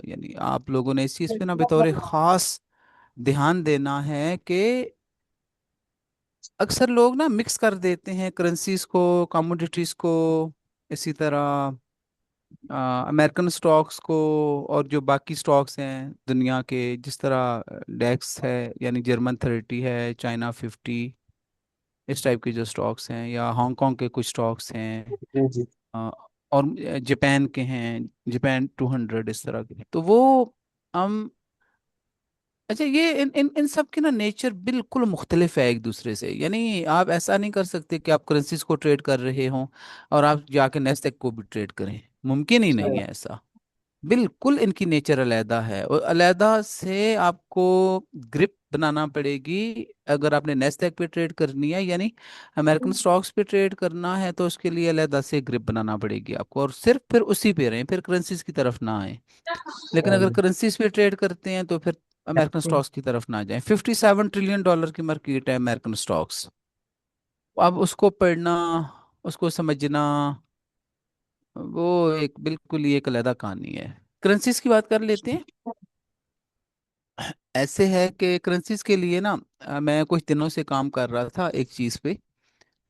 यानी आप लोगों ने इस चीज़ पे ना बतौर ख़ास ध्यान देना है कि अक्सर लोग ना मिक्स कर देते हैं करेंसीज को, कमोडिटीज को, इसी तरह अमेरिकन स्टॉक्स को और जो बाकी स्टॉक्स हैं दुनिया के, जिस तरह डेक्स है यानी जर्मन 30 है, चाइना 50, इस टाइप के जो स्टॉक्स हैं, या हांगकांग के कुछ स्टॉक्स हैं, जी जी। अ, और जापान के हैं, जापान 200, इस तरह के, तो वो हम अच्छा, ये इन सब की ना नेचर बिल्कुल मुख्तलिफ है एक दूसरे से। यानी आप ऐसा नहीं कर सकते कि आप करेंसीज को ट्रेड कर रहे हो और आप जाके नेस्डेक को भी ट्रेड करें, मुमकिन ही नहीं सही। है ऐसा। बिल्कुल इनकी नेचर अलैदा है, और अलैदा से आपको ग्रिप बनाना पड़ेगी। अगर आपने नेस्डेक पे ट्रेड करनी है, यानी अमेरिकन स्टॉक्स पे ट्रेड करना है, तो उसके लिए अलैदा से ग्रिप बनाना पड़ेगी आपको, और सिर्फ फिर उसी पे रहें, फिर करेंसीज की तरफ ना आए। लेकिन अगर सही। करेंसीज पे ट्रेड करते हैं तो फिर अमेरिकन स्टॉक्स की तरफ ना जाएं। $57 ट्रिलियन की मार्केट है अमेरिकन स्टॉक्स। अब उसको पढ़ना, उसको समझना, वो एक बिल्कुल ही एक अलग कहानी है। करेंसीज की बात कर लेते हैं। ऐसे है कि करेंसीज के लिए ना, मैं कुछ दिनों से काम कर रहा था एक चीज़ पे,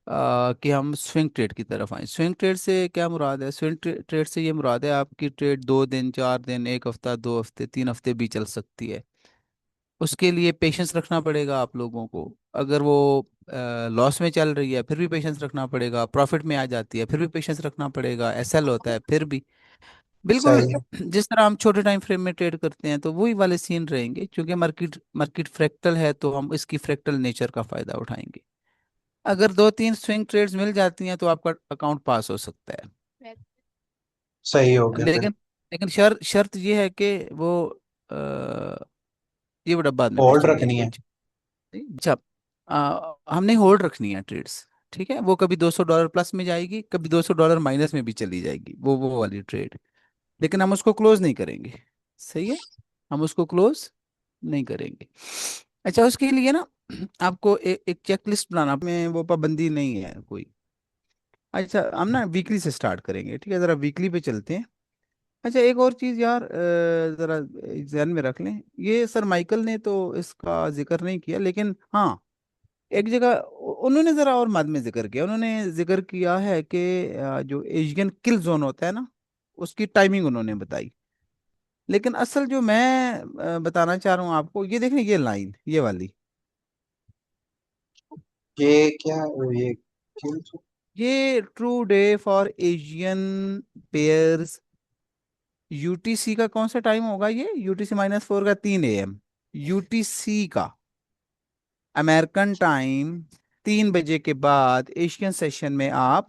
कि हम स्विंग ट्रेड की तरफ आए। स्विंग ट्रेड से क्या मुराद है? स्विंग ट्रेड से ये मुराद है आपकी ट्रेड 2 दिन, 4 दिन, 1 हफ्ता, 2 हफ्ते, 3 हफ्ते भी चल सकती है। उसके लिए पेशेंस रखना पड़ेगा आप लोगों को। अगर वो लॉस में चल रही है फिर भी पेशेंस रखना पड़ेगा, प्रॉफिट में आ जाती है फिर भी पेशेंस रखना पड़ेगा, एसएल होता है फिर भी। बिल्कुल सही है। जिस तरह हम छोटे टाइम फ्रेम में ट्रेड करते हैं, तो वही वाले सीन रहेंगे। क्योंकि मार्केट मार्केट फ्रैक्टल है, तो हम इसकी फ्रैक्टल नेचर का फायदा उठाएंगे। अगर 2 3 स्विंग ट्रेड्स मिल जाती हैं तो आपका अकाउंट पास हो सकता है। सही हो गया फिर। लेकिन लेकिन शर्त ये है कि वो अ, ये वो बाद में होल्ड पूछेंगे। रखनी है। अच्छा, हमने होल्ड रखनी है ट्रेड्स। ठीक है, वो कभी $200 प्लस में जाएगी, कभी $200 माइनस में भी चली जाएगी, वो वाली ट्रेड। लेकिन हम उसको क्लोज नहीं करेंगे। सही है, हम उसको क्लोज नहीं करेंगे। अच्छा, उसके लिए ना आपको एक चेकलिस्ट बनाना में वो पाबंदी नहीं है कोई। अच्छा, हम ना वीकली से स्टार्ट करेंगे, ठीक है, ज़रा वीकली पे चलते हैं। अच्छा, एक और चीज़ यार, ज़रा ध्यान में रख लें। ये सर माइकल ने तो इसका जिक्र नहीं किया, लेकिन हाँ, एक जगह उन्होंने ज़रा और मद में जिक्र किया। उन्होंने जिक्र किया है कि जो एशियन किल जोन होता है ना, उसकी टाइमिंग उन्होंने बताई। लेकिन असल जो मैं बताना चाह रहा हूँ आपको, ये देखें, ये लाइन ये वाली, ये क्या? ये ये true day for Asian pairs. UTC का कौन सा टाइम होगा? ये UTC-4 का 3 AM यूटीसी का, अमेरिकन टाइम 3 बजे के बाद एशियन सेशन में आप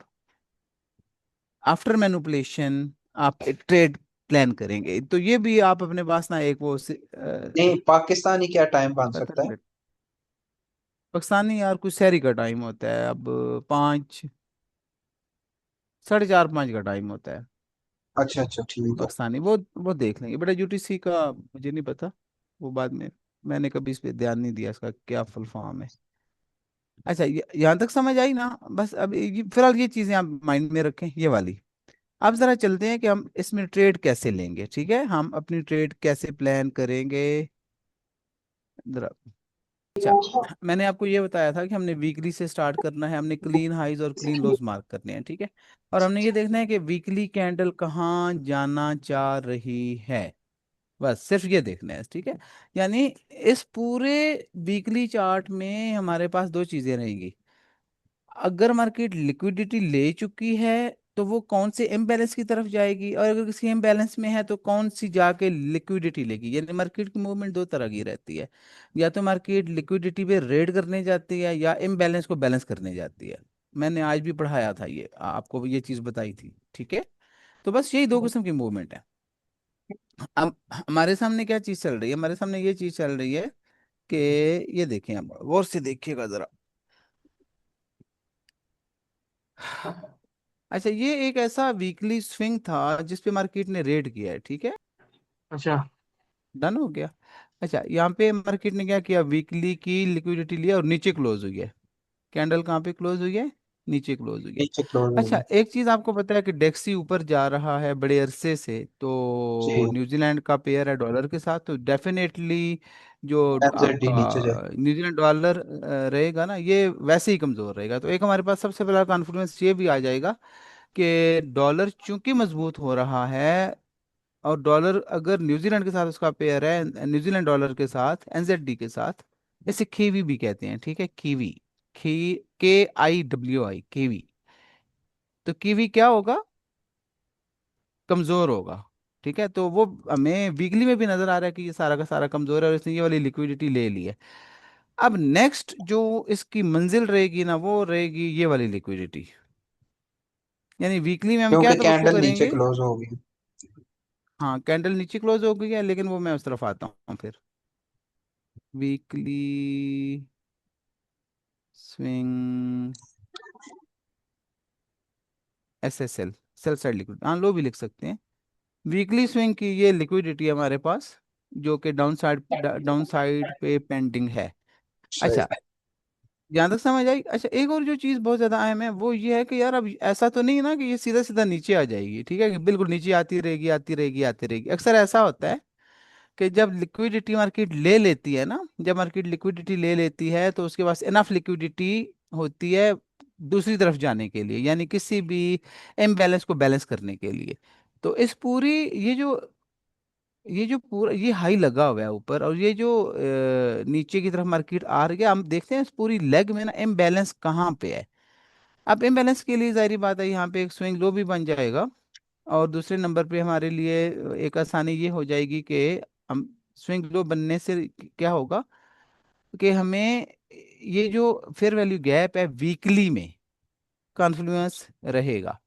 आफ्टर मैनुपुलेशन आप ट्रेड प्लान करेंगे। तो ये भी आप अपने पास ना एक वो नहीं, पाकिस्तानी क्या टाइम बन पता सकता है? है। पाकिस्तानी यार कुछ शहरी का टाइम होता है, अब 5, 4:30, 5 का टाइम होता है अच्छा अच्छा, ठीक है। पाकिस्तानी। वो देख लेंगे बेटा, यूटीसी का मुझे नहीं पता, वो बाद में, मैंने कभी इस पे ध्यान नहीं दिया इसका क्या फुल फॉर्म है। अच्छा, यहाँ तक समझ आई ना? बस अब फिलहाल ये चीज़ें आप माइंड में रखें, ये वाली। अब जरा चलते हैं कि हम इसमें ट्रेड कैसे लेंगे। ठीक है, हम अपनी ट्रेड कैसे प्लान करेंगे जरा। अच्छा, मैंने आपको ये बताया था कि हमने वीकली से स्टार्ट करना है, हमने क्लीन हाइज और क्लीन लोज मार्क करने हैं। ठीक है, और हमने ये देखना है कि वीकली कैंडल कहाँ जाना चाह रही है, बस सिर्फ ये देखना है। ठीक है, यानी इस पूरे वीकली चार्ट में हमारे पास दो चीजें रहेंगी। अगर मार्केट लिक्विडिटी ले चुकी है तो वो कौन से इम्बैलेंस की तरफ जाएगी, और अगर किसी इम्बैलेंस में है तो कौन सी जाके लिक्विडिटी लेगी। यानी मार्केट की मूवमेंट दो तरह की रहती है, या तो मार्केट लिक्विडिटी पे रेड करने जाती है, या इम्बैलेंस को बैलेंस करने जाती है। मैंने आज भी पढ़ाया था ये, आपको ये चीज़ बताई थी। ठीक है, तो बस यही दो किस्म की मूवमेंट है। अब हमारे सामने क्या चीज़ चल रही है? हमारे सामने ये चीज़ चल रही है कि ये देखें, आप गौर से देखिएगा जरा। अच्छा, ये एक ऐसा वीकली स्विंग था जिस पे मार्केट ने रेड किया है। ठीक है, अच्छा। डन हो गया। अच्छा, यहाँ पे मार्केट ने क्या किया? वीकली की लिक्विडिटी लिया और नीचे क्लोज हुई है। कैंडल कहाँ पे क्लोज हुई है? नीचे क्लोज हुई है। नीचे क्लोज हो अच्छा, गई। एक चीज आपको पता है कि डेक्सी ऊपर जा रहा है बड़े अरसे से, तो जी। न्यूजीलैंड का पेयर है डॉलर के साथ, तो डेफिनेटली जो एनजेडी नीचे जाए। आपका न्यूजीलैंड डॉलर रहेगा ना, ये वैसे ही कमजोर रहेगा। तो एक हमारे पास सबसे पहला कॉन्फिडेंस ये भी आ जाएगा कि डॉलर चूंकि मजबूत हो रहा है, और डॉलर अगर न्यूजीलैंड के साथ उसका पेयर है, न्यूजीलैंड डॉलर के साथ एनजेडी के साथ, इसे कीवी भी कहते हैं, ठीक है, कीवी, KIWI, कीवी। तो कीवी क्या होगा, कमजोर होगा। ठीक है, तो वो हमें वीकली में भी नजर आ रहा है कि ये सारा का सारा कमजोर है और इसने ये वाली लिक्विडिटी ले ली है। अब नेक्स्ट जो इसकी मंजिल रहेगी ना, वो रहेगी ये वाली लिक्विडिटी। यानी वीकली में हम क्या क्योंकि तवक्को कैंडल नीचे करेंगे। क्लोज हो गई। हाँ, कैंडल नीचे क्लोज हो गई है, लेकिन वो मैं उस तरफ आता हूँ फिर। Weekly swing SSL, sell side liquid, हाँ लो भी लिख सकते हैं। वीकली स्विंग की ये लिक्विडिटी हमारे पास, जो कि डाउन साइड पे पेंडिंग है। सही। अच्छा, जहाँ तक समझ आई। अच्छा, एक और जो चीज़ बहुत ज़्यादा अहम है वो ये है कि यार अब ऐसा तो नहीं है ना कि ये सीधा सीधा नीचे आ जाएगी, ठीक है, कि बिल्कुल नीचे आती रहेगी आती रहेगी आती रहेगी। अक्सर ऐसा होता है कि जब लिक्विडिटी मार्केट ले लेती है ना, जब मार्केट लिक्विडिटी ले लेती है तो उसके पास इनफ लिक्विडिटी होती है दूसरी तरफ जाने के लिए, यानी किसी भी इम्बैलेंस को बैलेंस करने के लिए। तो इस पूरी ये जो पूरा ये हाई लगा हुआ है ऊपर, और ये जो नीचे की तरफ मार्केट आ रही है, हम देखते हैं इस पूरी लेग में ना इम्बैलेंस कहाँ पे है। अब इम्बैलेंस के लिए जाहिर बात है यहाँ पे एक स्विंग लो भी बन जाएगा, और दूसरे नंबर पे हमारे लिए एक आसानी ये हो जाएगी कि हम स्विंग लो बनने से क्या होगा कि हमें ये जो फेयर वैल्यू गैप है वीकली में कॉन्फ्लुएंस रहेगा।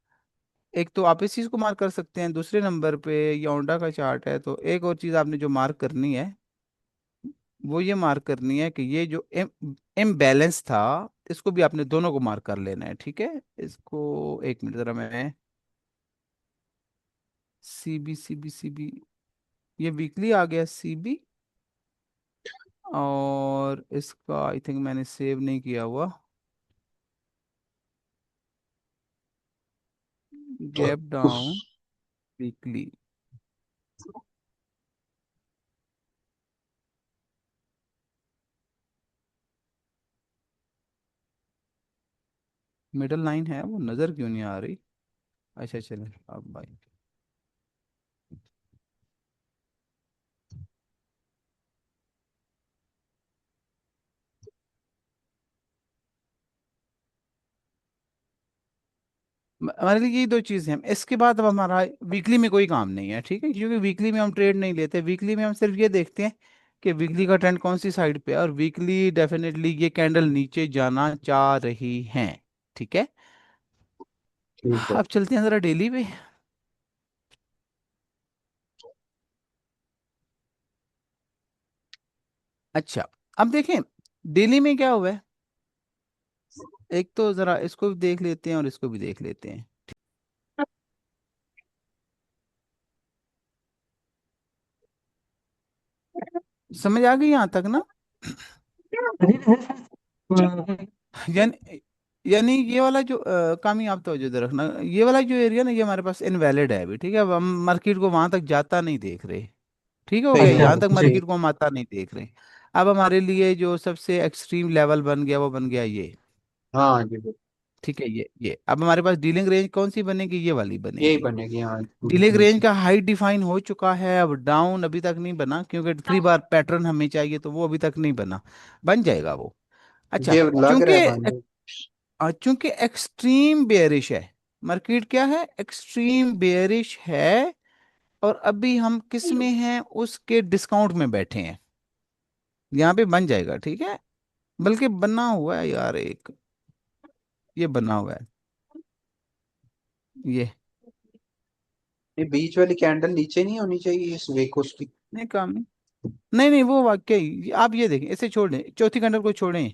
एक तो आप इस चीज़ को मार्क कर सकते हैं, दूसरे नंबर पे ये ओंडा का चार्ट है, तो एक और चीज़ आपने जो मार्क करनी है वो ये मार्क करनी है कि ये जो इम्बैलेंस था, इसको भी आपने दोनों को मार्क कर लेना है, ठीक है। इसको एक मिनट जरा मैं, CB ये वीकली आ गया CB, और इसका आई थिंक मैंने सेव नहीं किया हुआ, तो गैप उस डाउन वीकली, मिडल लाइन है वो नज़र क्यों नहीं आ रही। अच्छा चले अब भाई, हमारे लिए ये दो चीज़ें हैं, इसके बाद अब हमारा वीकली में कोई काम नहीं है, ठीक है, क्योंकि वीकली में हम ट्रेड नहीं लेते। वीकली में हम सिर्फ ये देखते हैं कि वीकली का ट्रेंड कौन सी साइड पे है, और वीकली डेफिनेटली ये कैंडल नीचे जाना चाह रही हैं, ठीक है। ठीक है। अब चलते हैं ज़रा डेली पे। अच्छा, अब देखें डेली में क्या हुआ है। एक तो ज़रा इसको भी देख लेते हैं और इसको भी देख लेते हैं। समझ आ गई यहाँ तक ना। यानी यानी ये वाला जो कामी आप तो जो रखना, ये वाला जो एरिया ना, ये हमारे पास इनवैलिड है अभी, ठीक है। अब हम मार्केट को वहां तक जाता नहीं देख रहे, ठीक हो गया, सही है। यहाँ तक जी। मार्केट को हम आता नहीं देख रहे। अब हमारे लिए जो सबसे एक्सट्रीम लेवल बन गया वो बन गया ये, हाँ जी बिल्कुल। ठीक है। ये अब हमारे पास डीलिंग रेंज कौन सी बनेगी, ये वाली यही बनेगी। बनेगी हाँ। डीलिंग रेंज का हाई डिफाइन हो चुका है, अब डाउन अभी तक नहीं बना, क्योंकि 3 बार पैटर्न हमें चाहिए, तो वो अभी तक नहीं बना, बन जाएगा वो। अच्छा, ये लग रहा चूंकि है बन। चूंकि एक्सट्रीम बेयरिश है मार्केट, क्या है, एक्सट्रीम बेयरिश है, और अभी हम किस में हैं, उसके डिस्काउंट में बैठे हैं। यहाँ पे बन जाएगा, ठीक है, बल्कि बना हुआ है यार एक, ये बना हुआ है ये। ये बीच वाली कैंडल नीचे नहीं होनी चाहिए इस वीक उसकी। नहीं काम नहीं, नहीं नहीं, वो वाकई आप ये देखें, इसे छोड़ दें, चौथी कैंडल को छोड़ें,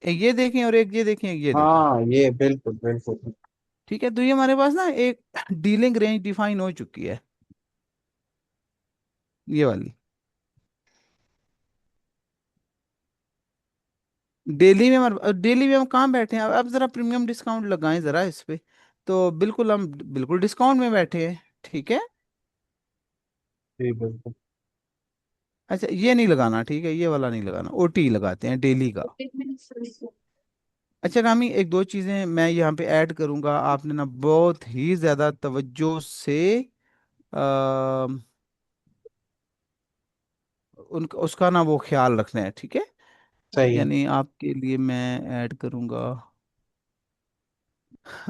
एक ये देखें और एक ये देखें, एक ये देखें, हाँ ये बिल्कुल बिल्कुल। ठीक है। तो ये हमारे पास ना एक डीलिंग रेंज डिफाइन हो चुकी है, ये वाली डेली में हम कहाँ बैठे हैं, अब जरा प्रीमियम डिस्काउंट लगाएं जरा इस पे। तो बिल्कुल हम बिल्कुल डिस्काउंट में बैठे हैं, ठीक है। जी बिल्कुल। अच्छा ये नहीं लगाना, ठीक है, ये वाला नहीं लगाना, ओटी लगाते हैं डेली का। अच्छा कामी, एक दो चीज़ें मैं यहाँ पे ऐड करूँगा, आपने ना बहुत ही ज़्यादा तवज्जो से आ, उनका उसका ना वो ख्याल रखना है, ठीक है। सही है। यानी आपके लिए मैं ऐड करूँगा,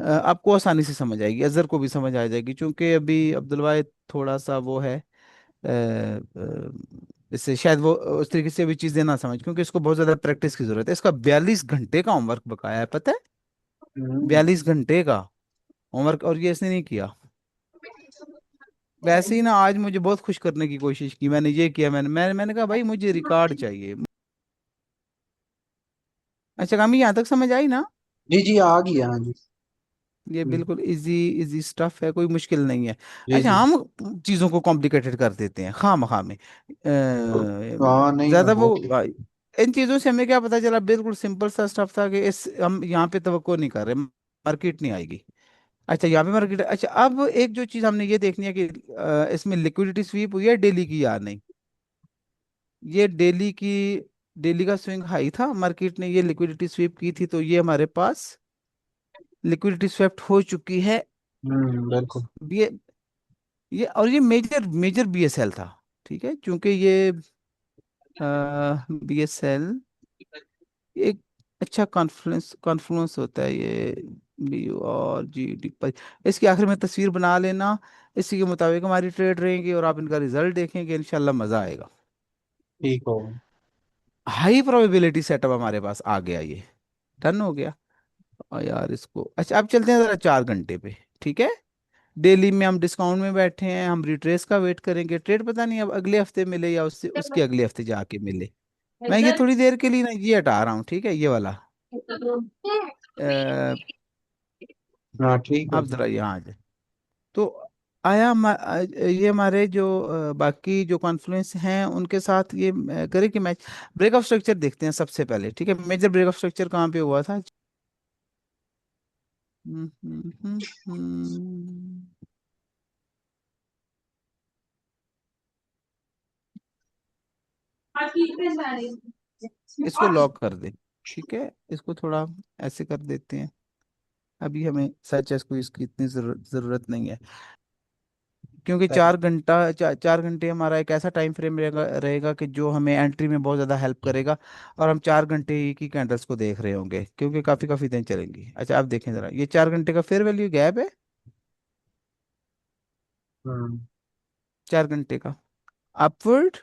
आपको आसानी से समझ आएगी, अजहर को भी समझ आ जाएगी, क्योंकि अभी अब्दुल वाहिद थोड़ा सा वो है, इससे शायद वो उस तरीके से भी चीज़ें ना समझ, क्योंकि इसको बहुत ज़्यादा प्रैक्टिस की ज़रूरत है। इसका 42 घंटे का होमवर्क बकाया है, पता है। हम्म। 42 घंटे का होमवर्क, और ये इसने नहीं किया। वैसे ही ना आज मुझे बहुत खुश करने की कोशिश की, मैंने ये किया, मैंने कहा भाई मुझे रिकॉर्ड चाहिए। अच्छा कामी, यहाँ तक समझ आई ना। जी जी, आ गया, हाँ जी। ये हम्म, बिल्कुल इजी इजी स्टफ है, कोई मुश्किल नहीं है। जी अच्छा जी। हम चीज़ों को कॉम्प्लिकेटेड कर देते हैं खाम में। हाँ नहीं, ज़्यादा हो वो ठीक। इन चीज़ों से हमें क्या पता चला, बिल्कुल सिंपल सा स्टफ था कि इस हम यहाँ पे तवक्को नहीं कर रहे, मार्केट नहीं आएगी। अच्छा यहाँ पे मार्केट, अच्छा अब एक जो चीज़ हमने ये देखनी है कि इसमें लिक्विडिटी स्वीप हुई है डेली की या नहीं। ये डेली का स्विंग हाई था, मार्केट ने ये लिक्विडिटी स्वीप की थी, तो ये हमारे पास लिक्विडिटी स्वेप्ट हो चुकी है। बिल्कुल। ये ये और ये मेजर मेजर बीएसएल था, ठीक है, क्योंकि ये बीएसएल एक अच्छा कॉन्फ्लुएंस कॉन्फ्लुएंस होता है ये, बी और जी डी पर। इसकी आखिर में तस्वीर बना लेना, इसी के मुताबिक हमारी ट्रेड रहेंगी और आप इनका रिजल्ट देखेंगे, इंशाल्लाह मज़ा आएगा। ठीक हो। हाई प्रोबेबिलिटी सेटअप हमारे पास आ गया, ये डन हो गया। और यार इसको, अच्छा अब चलते हैं ज़रा 4 घंटे पे, ठीक है। डेली में हम डिस्काउंट में बैठे हैं, हम रिट्रेस का वेट करेंगे, ट्रेड पता नहीं अब अगले हफ्ते मिले या उससे उसके अगले हफ्ते जाके मिले। मैं ये थोड़ी देर के लिए ना ये हटा रहा हूँ, ठीक है, ये वाला। अ, हाँ ठीक है। आप जरा यहाँ आ जाए। तो आया ये हमारे जो बाकी जो कॉन्फ्लुएंस हैं उनके साथ ये करे कि मैच। ब्रेकअप स्ट्रक्चर देखते हैं सबसे पहले, ठीक है, मेजर ब्रेकअप स्ट्रक्चर कहाँ पे हुआ था। हम्म, हम्म, हम्म, इसको लॉक कर दे, ठीक है, इसको थोड़ा ऐसे कर देते हैं। अभी हमें सच एस को इसकी इतनी जरूरत नहीं है, क्योंकि सही। 4 घंटा 4 घंटे हमारा एक ऐसा टाइम फ्रेम रहेगा रहेगा कि जो हमें एंट्री में बहुत ज़्यादा हेल्प करेगा। और हम 4 घंटे ही की कैंडल्स को देख रहे होंगे, क्योंकि काफ़ी काफ़ी दिन चलेंगी। अच्छा आप देखें ज़रा, ये 4 घंटे का फेयर वैल्यू गैप है, हम्म। 4 घंटे का अपवर्ड।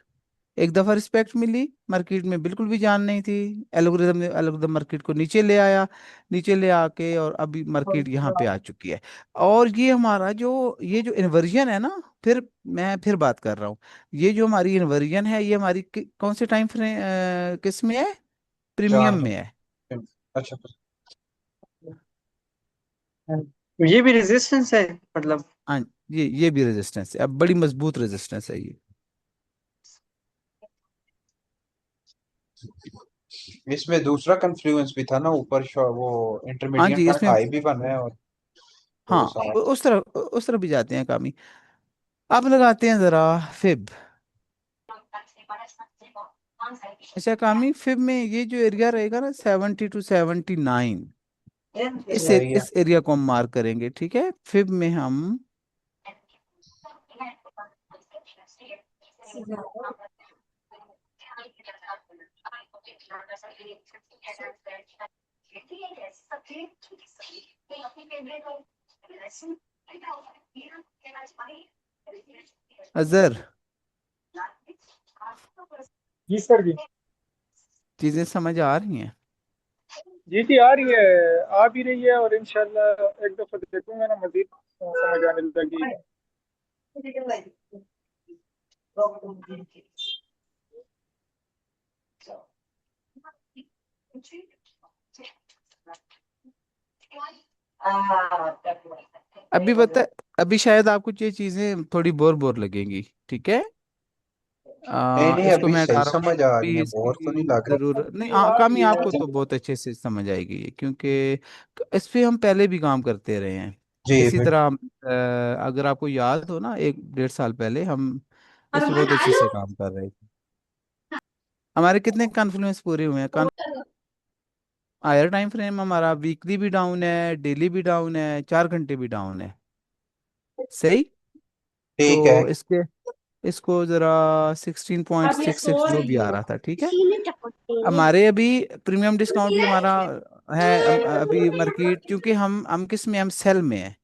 एक दफा रिस्पेक्ट मिली, मार्केट में बिल्कुल भी जान नहीं थी, एल्गोरिदम ने एल्गोरिदम मार्केट को नीचे ले आया, नीचे ले आके और अभी मार्केट यहाँ पे आ चुकी है। और ये हमारा जो ये जो इन्वर्जन है ना, फिर मैं फिर बात कर रहा हूँ, ये जो हमारी इन्वर्जन है ये हमारी कौन से टाइम फ्रेम किस में है, प्रीमियम चार में है। घंटे अच्छा। ये भी रेजिस्टेंस है मतलब। हाँ, ये भी रेजिस्टेंस है, अब बड़ी मजबूत रेजिस्टेंस है ये। इसमें दूसरा कन्फ्लुएंस भी था ना, ऊपर वो हाँ इंटरमीडिएट जी का इसमें, हाई भी बना है, और हाँ वो सारा। उस तरफ भी जाते हैं कामी। अब लगाते हैं जरा फिब। अच्छा कामी, फिब में ये जो एरिया रहेगा ना 70 to 79, सही है। इस एरिया को हम मार्क करेंगे, ठीक है, फिब में हम। अजहर, जी सर जी। चीजें समझ आ रही हैं। जी जी आ रही है, आ भी रही है, और इंशाल्लाह एक दफा देखूंगा ना मजीद समझ आने लगी। अभी बता, अभी शायद आपको ये चीजें थोड़ी बोर बोर लगेंगी, ठीक है। नहीं नहीं, इसको अभी मैं सही 18 हूँ, समझ आ रही अभी है, बोर तो नहीं इसकी लग जरूरत नहीं। काम ही आपको रहा। तो बहुत अच्छे से समझ आएगी क्योंकि इस पे हम पहले भी काम करते रहे हैं। जी इसी बिल्कुल। तरह अगर आपको याद हो ना, 1-1.5 साल पहले हम इस पे बहुत अच्छे से काम कर रहे थे। हमारे कितने कॉन्फ्लुएंस पूरे हुए हैं? हायर टाइम फ्रेम हमारा वीकली भी डाउन है, डेली भी डाउन है, 4 घंटे भी डाउन है। सही। ठीक है। तो इसके इसको जरा 16.66 जो भी आ रहा था, ठीक है। हमारे अभी प्रीमियम डिस्काउंट भी हमारा है। अभी मार्केट, क्योंकि हम किस में, हम सेल में है।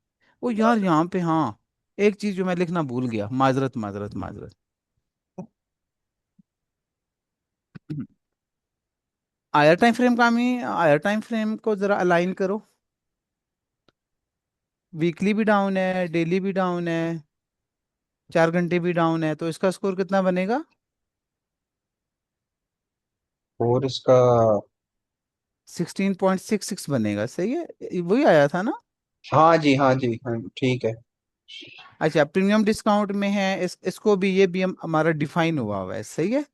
वो यार यहाँ पे, हाँ, एक चीज जो मैं लिखना भूल गया, माजरत माजरत माजरत। हायर टाइम फ्रेम को जरा अलाइन करो। वीकली भी डाउन है, डेली भी डाउन है, 4 घंटे भी डाउन है, तो इसका स्कोर कितना बनेगा? और इसका 16.66 बनेगा, सही है। वही आया था ना? हाँ जी, हाँ जी, हाँ ठीक है। अच्छा, प्रीमियम डिस्काउंट में है, इसको भी, ये भी हमारा डिफाइन हुआ हुआ है, सही है। तो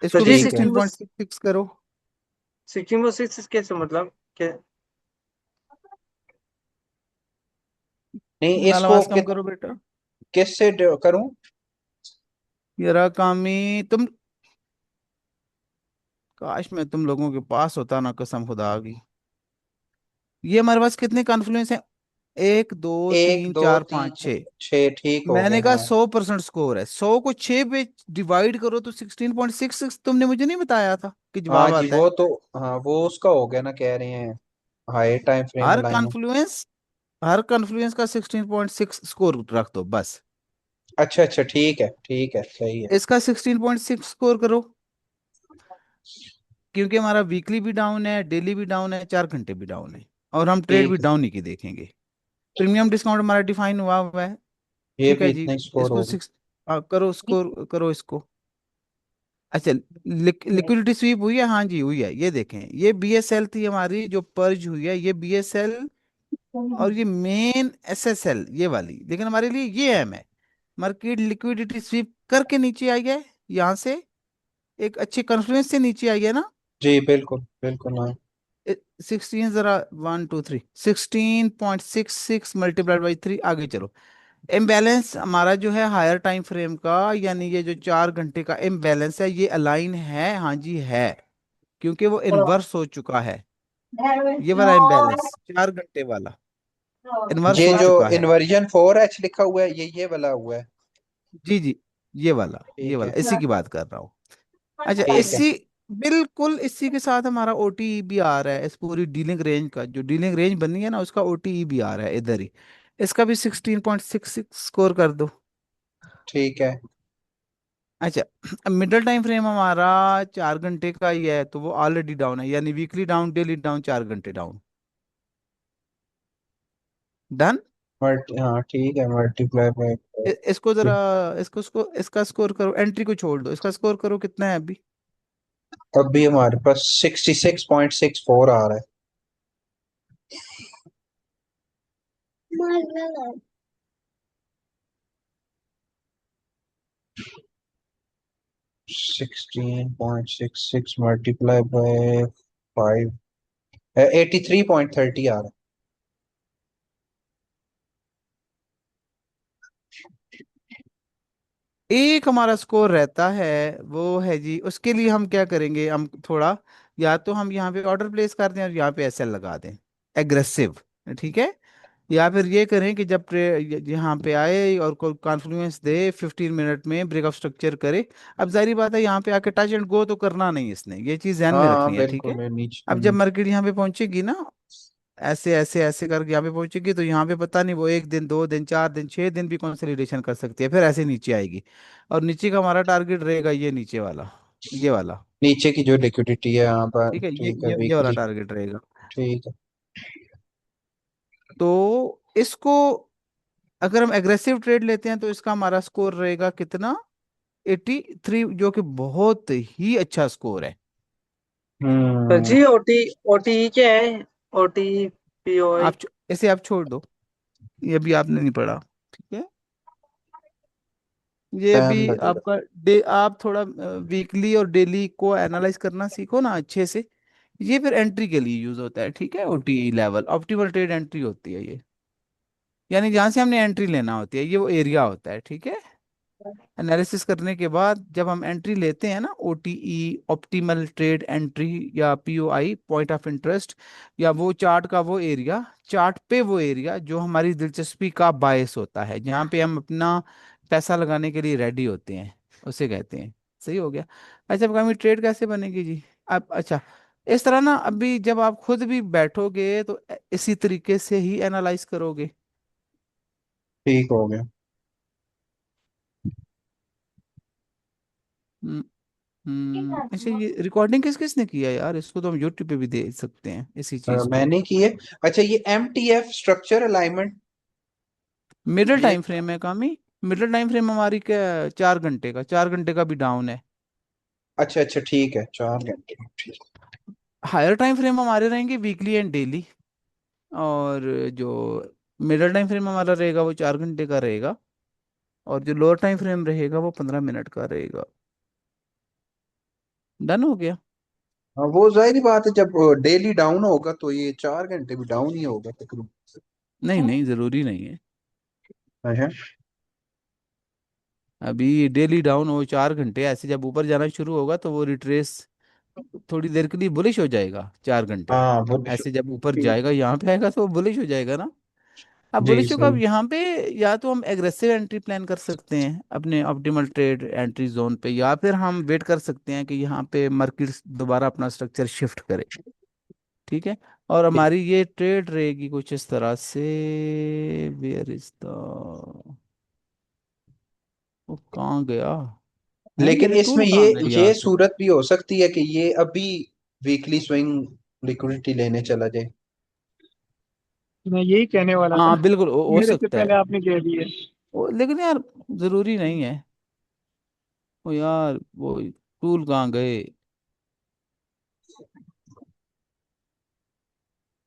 इसको जी भी ठीक है। 16.66 करो। 16/6 कैसे मतलब क्या? नहीं, नाल इसको आवाज कम करो बेटा। किससे करूं? यारा कामी, तुम, काश मैं तुम लोगों के पास होता ना, कसम खुदा की। ये हमारे पास कितने कॉन्फ्लुएंस हैं? एक, दो, एक तीन, दो चार, तीन पाँच, चार छः। छः, ठीक हो गए मैंने कहा हाँ। 100% स्कोर है, 100 को 6 पे डिवाइड करो तो 16.66। तुमने मुझे नहीं बताया था कि हाँ जवाब जी, आता वो है? तो, हाँ वो उसका हो गया ना, कह रहे हैं हाई टाइम फ्रेम हर लाइन। कॉन्फ्लुएंस हर कॉन्फ्लुएंस का 16.6 स्कोर रख दो बस। अच्छा अच्छा, ठीक है, सही है। इसका 16.6 स्कोर करो, क्योंकि हमारा वीकली भी डाउन है, डेली भी डाउन है, 4 घंटे भी डाउन है, और हम ट्रेड भी ठीक है, डाउन ही की देखेंगे। प्रीमियम डिस्काउंट हमारा डिफाइन हुआ हुआ है। ये ठीक भी है जी। इतना स्कोर इसको होगा। 6 करो, स्कोर करो इसको। अच्छा, लिक्विडिटी स्वीप हुई है? हाँ जी हुई है। ये देखें, ये बीएसएल थी हमारी जो पर्ज हुई है, ये बीएसएल, और ये मेन एसएसएल ये वाली, लेकिन हमारे लिए ये अहम है। मार्केट लिक्विडिटी स्वीप करके नीचे आई है, यहाँ से एक अच्छे कॉन्फ्लुएंस से नीचे आई है ना। जी बिल्कुल बिल्कुल हाँ। 16 जरा, 1 2 3, 16.66 मल्टीप्लाइड बाई 3, आगे चलो। इम्बैलेंस हमारा जो है हायर टाइम फ्रेम का, यानी ये जो 4 घंटे का इम्बैलेंस है, ये अलाइन है, हाँ जी है, क्योंकि वो इन्वर्स हो चुका है। ये वाला इम्बैलेंस 4 घंटे वाला इन्वर्स ये हो जो चुका है। इन्वर्जन 4H लिखा हुआ है, ये वाला हुआ है। जी जी, ये वाला, ये ठीक वाला, है। इसी की बात कर रहा हूँ। अच्छा, ठीक है। इसी, बिल्कुल इसी के साथ हमारा ओटीई भी आ रहा है। इस पूरी डीलिंग रेंज का, जो डीलिंग रेंज बनी है ना, उसका ओटीई भी आ रहा है इधर ही। इसका भी 16.66 स्कोर कर दो। ठीक है। अच्छा, मिडल टाइम फ्रेम हमारा 4 घंटे का ही है, तो वो ऑलरेडी डाउन है, यानी वीकली डाउन, डेली डाउन, 4 घंटे डाउन। डन। मल्टी, हाँ ठीक है, मल्टीप्लाई बाय। इसको जरा, इसको इसका स्कोर करो, एंट्री को छोड़ दो, इसका स्कोर करो कितना है अभी? अभी हमारे पास 66.64 आ रहा है। 16.66 मल्टीप्लाई बाय 5, 83.30 आ रहा एक हमारा स्कोर रहता है, वो है जी, उसके लिए हम क्या करेंगे, हम थोड़ा, या तो हम यहाँ पे ऑर्डर प्लेस कर दें और यहाँ पे एसएल लगा दें, एग्रेसिव, ठीक है। या फिर ये करें कि जब यहाँ पे आए और कोई कॉन्फ्लुएंस दे, 15 मिनट में ब्रेकअप स्ट्रक्चर करे। अब जाहिर बात है, यहाँ पे आके टच एंड गो तो करना नहीं इसने, ये चीज़ ध्यान है। में हाँ रखनी है, ठीक बिल्कुल, है। मैं नीचे अब जब मार्केट यहाँ पे पहुंचेगी ना, ऐसे ऐसे ऐसे करके यहाँ पे पहुंचेगी, तो यहाँ पे पता नहीं वो 1 दिन, 2 दिन, 4 दिन, 6 दिन भी कंसोलिडेशन कर सकती है, फिर ऐसे नीचे आएगी। और नीचे का हमारा टारगेट रहेगा ये नीचे वाला, ये वाला। नीचे की जो लिक्विडिटी है यहाँ पर, ठीक है, ठीक है, ये वाला वीकली। टारगेट रहेगा। ठीक है। तो इसको अगर हम एग्रेसिव ट्रेड लेते हैं, तो इसका हमारा स्कोर रहेगा कितना? 83, जो कि बहुत ही अच्छा स्कोर है। तो हम्म। जी ओटी ओटी क्या है? OT POI. इसे आप छोड़ दो, ये भी आपने नहीं पढ़ा, ठीक है। ये टाइम भी लगेगा। आपका डे, आप थोड़ा वीकली और डेली को एनालाइज करना सीखो ना अच्छे से। ये फिर एंट्री के लिए यूज होता है, ठीक है। OT level optimal trade entry होती है ये, यानी जहाँ से हमने एंट्री लेना होती है, ये वो एरिया होता है, ठीक है। एनालिसिस करने के बाद जब हम एंट्री लेते हैं ना, ओटीई ऑप्टिमल ट्रेड एंट्री या पीओआई पॉइंट ऑफ इंटरेस्ट, या वो चार्ट का वो एरिया, चार्ट पे वो एरिया जो हमारी दिलचस्पी का बायस होता है, जहाँ पे हम अपना पैसा लगाने के लिए रेडी होते हैं, उसे कहते हैं। सही हो गया। अच्छा, अब हमें ट्रेड कैसे बनेगी जी? अब अच्छा, इस तरह ना, अभी जब आप खुद भी बैठोगे तो इसी तरीके से ही एनालाइज करोगे। ठीक हो गया। अच्छा, ये रिकॉर्डिंग किस किसने किया यार? इसको तो हम यूट्यूब पे भी दे सकते हैं इसी चीज को। मैंने की है। अच्छा, ये MTF स्ट्रक्चर अलाइनमेंट, मिडिल ये टाइम फ्रेम है कामी। मिडिल टाइम फ्रेम हमारी क्या, 4 घंटे का, 4 घंटे का भी डाउन है। अच्छा अच्छा, ठीक है, 4 घंटे, ठीक। हायर टाइम फ्रेम हमारे रहेंगे वीकली एंड डेली, और जो मिडिल टाइम फ्रेम हमारा रहेगा वो 4 घंटे का रहेगा, और जो लोअर टाइम फ्रेम रहेगा वो 15 मिनट का रहेगा। डन हो गया। हाँ, वो जाहिर बात है, जब डेली डाउन होगा तो ये 4 घंटे भी डाउन ही होगा तकरीबन। नहीं नहीं, जरूरी नहीं है। अच्छा। अभी डेली डाउन हो 4 घंटे, ऐसे जब ऊपर जाना शुरू होगा तो वो रिट्रेस थोड़ी देर के लिए बुलिश हो जाएगा 4 घंटे। हाँ वो ऐसे जब ऊपर जी। जाएगा यहाँ पे आएगा तो वो बुलिश हो जाएगा ना। अब जी बुलिश होगा, अब सही। यहाँ पे या तो हम एग्रेसिव एंट्री प्लान कर सकते हैं अपने ऑप्टिमल ट्रेड एंट्री जोन पे, या फिर हम वेट कर सकते हैं कि यहाँ पे मार्केट दोबारा अपना स्ट्रक्चर शिफ्ट करे, ठीक है। और हमारी ये ट्रेड रहेगी कुछ इस तरह से। वेयर इज द, वो कहाँ गया है, लेकिन मेरे इसमें टूल कहाँ गए ये यहाँ से? सूरत भी हो सकती है कि ये अभी वीकली स्विंग लिक्विडिटी लेने चला जाए। मैं यही कहने वाला था, हाँ बिल्कुल, हो मेरे से सकता पहले है। आपने कह दिया। लेकिन यार जरूरी नहीं है। वो यार वो टूल कहाँ गए?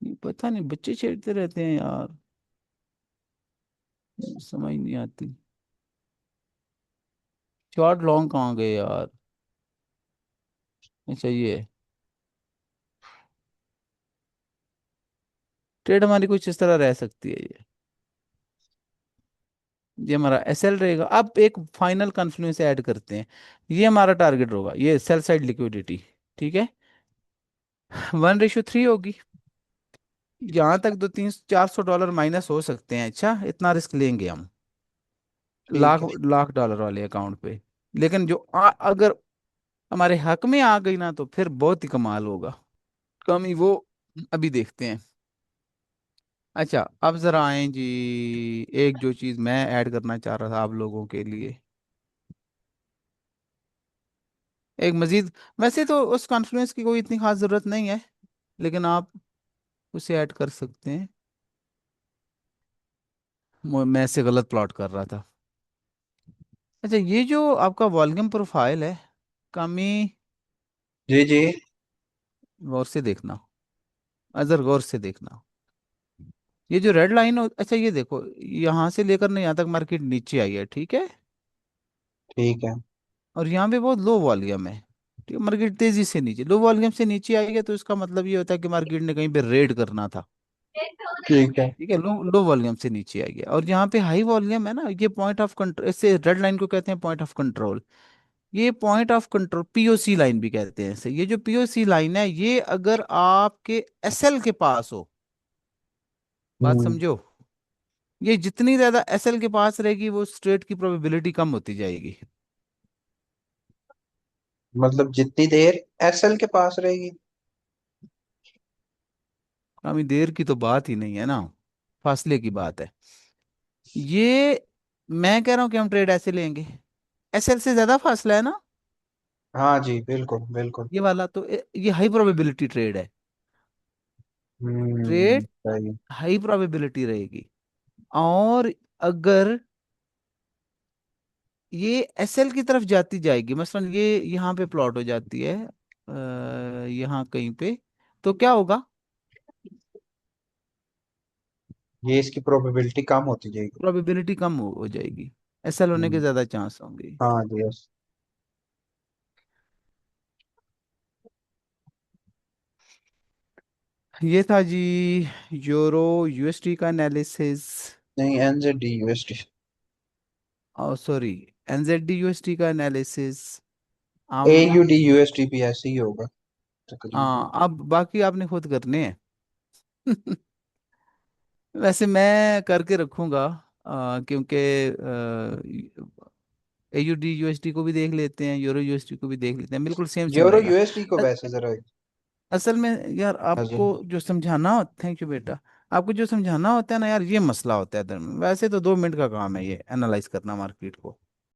ये पता नहीं, बच्चे छेड़ते रहते हैं यार, समझ नहीं आती। शॉर्ट लॉन्ग कहाँ गए यार? अच्छा, ये ट्रेड हमारी कुछ इस तरह रह सकती है ये हमारा एसएल रहेगा। अब एक फाइनल कॉन्फ्लुएंस ऐड करते हैं। ये हमारा टारगेट होगा, ये सेल साइड लिक्विडिटी, ठीक है। 1:3 होगी। यहाँ तक 200-400 डॉलर माइनस हो सकते हैं, अच्छा इतना रिस्क लेंगे हम लाख ठीक है। लाख डॉलर वाले अकाउंट पे। लेकिन जो अगर हमारे हक में आ गई ना तो फिर बहुत ही कमाल होगा। कमी वो अभी देखते हैं। अच्छा, अब जरा आए जी, एक जो चीज़ मैं ऐड करना चाह रहा था आप लोगों के लिए, एक मजीद। वैसे तो उस कॉन्फ्लुएंस की कोई इतनी खास ज़रूरत नहीं है, लेकिन आप उसे ऐड कर सकते हैं। मैं इसे गलत प्लॉट कर रहा था। अच्छा, ये जो आपका वॉल्यूम प्रोफाइल है कमी, जी जी। गौर से देखना, अजर गौर से देखना। ये जो रेड लाइन हो, अच्छा ये देखो, यहाँ से लेकर ना यहाँ तक मार्केट नीचे आई है, ठीक है। ठीक है। और यहाँ पे बहुत लो वॉल्यूम है, ठीक है। मार्केट तेजी से नीचे, लो वॉल्यूम से नीचे आई है, तो इसका मतलब ये होता है कि मार्केट ने कहीं पे रेड करना था, ठीक है। ठीक है। लो लो वॉल्यूम से नीचे आई है, और यहाँ पे हाई वॉल्यूम है ना, ये पॉइंट ऑफ कंट्रोल, इससे रेड लाइन को कहते हैं पॉइंट ऑफ कंट्रोल। ये point of control POC line भी कहते हैं इसे। ये जो पीओसी लाइन है, ये अगर आपके एसएल के पास हो, बात हम्म। समझो, ये जितनी ज्यादा एसएल के पास रहेगी वो स्ट्रेट की प्रोबेबिलिटी कम होती जाएगी। मतलब जितनी देर SL के पास रहेगी। काफी देर की तो बात ही नहीं है ना, फासले की बात है ये। मैं कह रहा हूँ कि हम ट्रेड ऐसे लेंगे, एसएल से ज्यादा फासला है ना, हाँ जी, बिल्कुल बिल्कुल। ये वाला तो ये हाई प्रोबेबिलिटी ट्रेड है। ट्रेड सही। हाई प्रोबेबिलिटी रहेगी। और अगर ये एसएल की तरफ जाती जाएगी, मसलन ये यहाँ पे प्लॉट हो जाती है, यहाँ कहीं पे, तो क्या होगा? ये इसकी प्रोबेबिलिटी कम होती जाएगी। प्रोबेबिलिटी कम हो जाएगी। एसएल होने के हम्म, ज्यादा चांस होंगे। हाँ जी यस। ये था जी यूरो यूएसडी का एनालिसिस। नहीं NZD USD। और सॉरी, एनजेडी यूएसडी का एनालिसिस। हम AUD USD भी ऐसे ही होगा तकरीबन। हाँ, अब बाकी आपने खुद करने हैं। वैसे मैं करके रखूंगा, क्योंकि एयूडी यूएसडी को भी देख लेते हैं, यूरो यूएसडी को भी देख लेते हैं, बिल्कुल सेम सेम यूरो रहेगा। USD को अ- वैसे जरा। असल में यार हाँ जी। आपको जो समझाना हो, थैंक यू बेटा, आपको जो समझाना होता है ना यार, ये मसला होता है दरअसल। वैसे तो 2 मिनट का काम है ये एनालाइज करना मार्केट को।